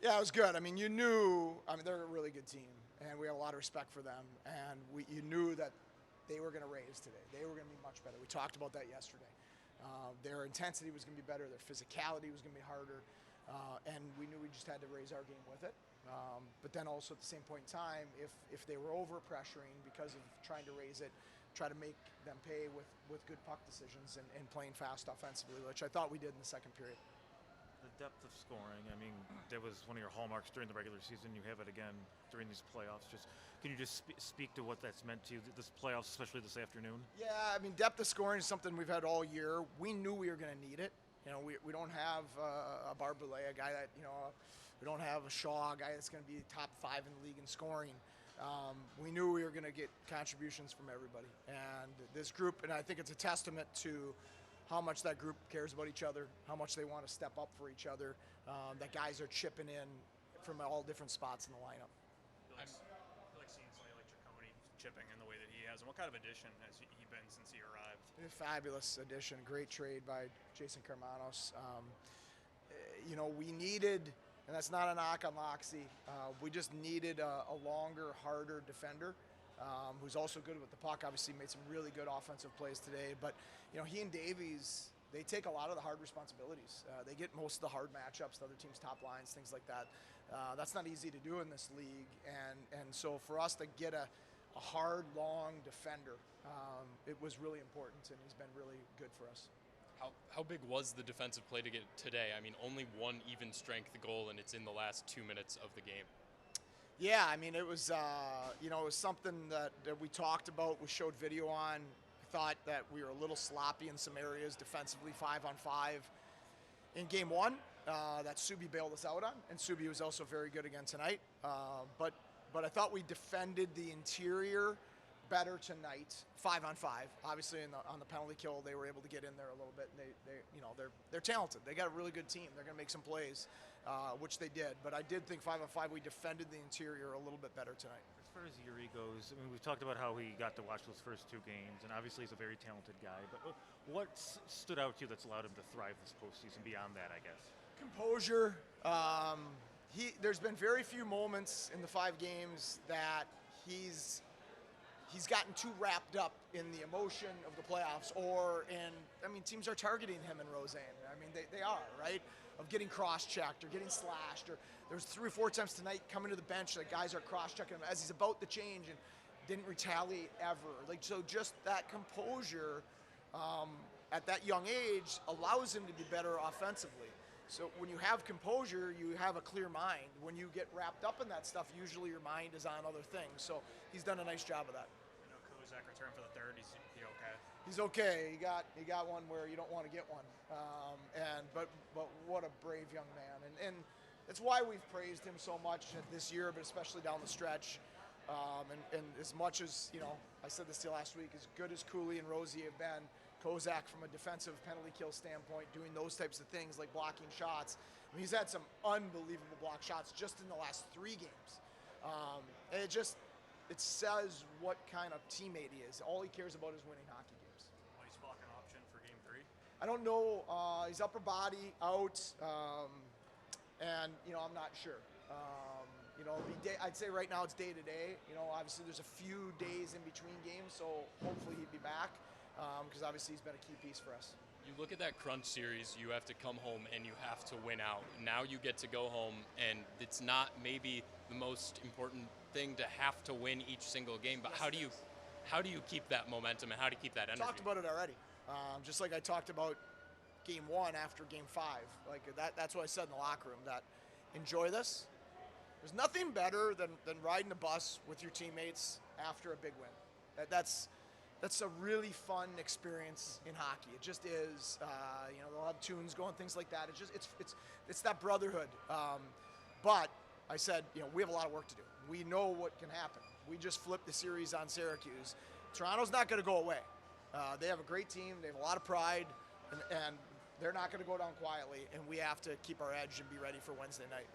Yeah, it was good. I mean, you knew. I mean, they're a really good team, and we have a lot of respect for them. And you knew that they were going to raise today. They were going to be much better. We talked about that yesterday. Their intensity was going to be better. Their physicality was going to be harder, and we knew we just had to raise our game with it. But then also at the same point in time, if they were over pressuring because of trying to raise it, try to make them pay with good puck decisions and playing fast offensively, which I thought we did in the second period. The depth of scoring, I mean, that was one of your hallmarks during the regular season. You have it again during these playoffs. Can you just speak to what that's meant to you, this playoffs, especially this afternoon? Yeah, I mean, depth of scoring is something we've had all year. We knew we were going to need it. You know, we don't have a Barbolet, a guy that, we don't have a Shaw, a guy that's going to be top 5 in the league in scoring. We knew we were going to get contributions from everybody. And this group, and I think it's a testament to how much that group cares about each other, how much they want to step up for each other, that guys are chipping in from all different spots in the lineup. I feel like seeing somebody like Ciccone chipping in the way that he has, and what kind of addition has he been since he arrived? A fabulous addition, great trade by Jason Carmanos. We needed, and that's not a knock on Loxley, we just needed a longer, harder defender. Who's also good with the puck. Obviously made some really good offensive plays today. But, he and Davies, they take a lot of the hard responsibilities. They get most of the hard matchups, the other team's top lines, things like that. That's not easy to do in this league. And so for us to get a hard, long defender, it was really important, and he's been really good for us. How big was the defensive play to get today? I mean, only one even strength goal, and it's in the last 2 minutes of the game. Yeah, I mean, it was something that we talked about, we showed video on. I thought that we were a little sloppy in some areas defensively, 5-on-5 in game one. That Subi bailed us out on, and Subi was also very good again tonight. But I thought we defended the interior better tonight, 5-on-5. Obviously, on the penalty kill, they were able to get in there a little bit. And they're talented. They got a really good team. They're going to make some plays, which they did. But I did think 5-on-5, we defended the interior a little bit better tonight. As far as Yuri goes, I mean, we've talked about how he got to watch those first 2 games, and obviously he's a very talented guy. But what stood out to you that's allowed him to thrive this postseason beyond that, I guess? Composure. There's been very few moments in the 5 games that he's gotten too wrapped up in the emotion of the playoffs teams are targeting him and Roseanne. I mean, they are, right? Of getting cross-checked or getting slashed. Or there was 3 or 4 times tonight coming to the bench that guys are cross-checking him as he's about to change and didn't retaliate ever. So just that composure at that young age allows him to be better offensively. So when you have composure, you have a clear mind. When you get wrapped up in that stuff, usually your mind is on other things. So he's done a nice job of that. Kozak returned for the third. Is he okay? He's okay. He got one where you don't want to get one. But what a brave young man. And it's why we've praised him so much this year, but especially down the stretch. And as much as, I said this to you last week, as good as Cooley and Rosie have been, Kozak from a defensive penalty kill standpoint, doing those types of things like blocking shots. I mean, he's had some unbelievable block shots just in the last 3 games. And it says what kind of teammate he is. All he cares about is winning hockey games. Ice block an option for game 3? I don't know. He's upper body out, and I'm not sure. I'd say right now it's day to day. Obviously there's a few days in between games, so hopefully he'd be back because obviously he's been a key piece for us. You look at that crunch series, you have to come home and you have to win out. Now you get to go home, and it's not maybe the most important thing to have to win each single game, but how do you keep that momentum and how do you keep that energy? Talked about it already. Just like I talked about game 1 after game 5. Like that's what I said in the locker room, that enjoy this. There's nothing better than riding the bus with your teammates after a big win. That's a really fun experience in hockey. It just is. They'll have tunes going, things like that. It's that brotherhood. But I said, we have a lot of work to do. We know what can happen. We just flipped the series on Syracuse. Toronto's not going to go away. They have a great team. They have a lot of pride, and they're not going to go down quietly. And we have to keep our edge and be ready for Wednesday night.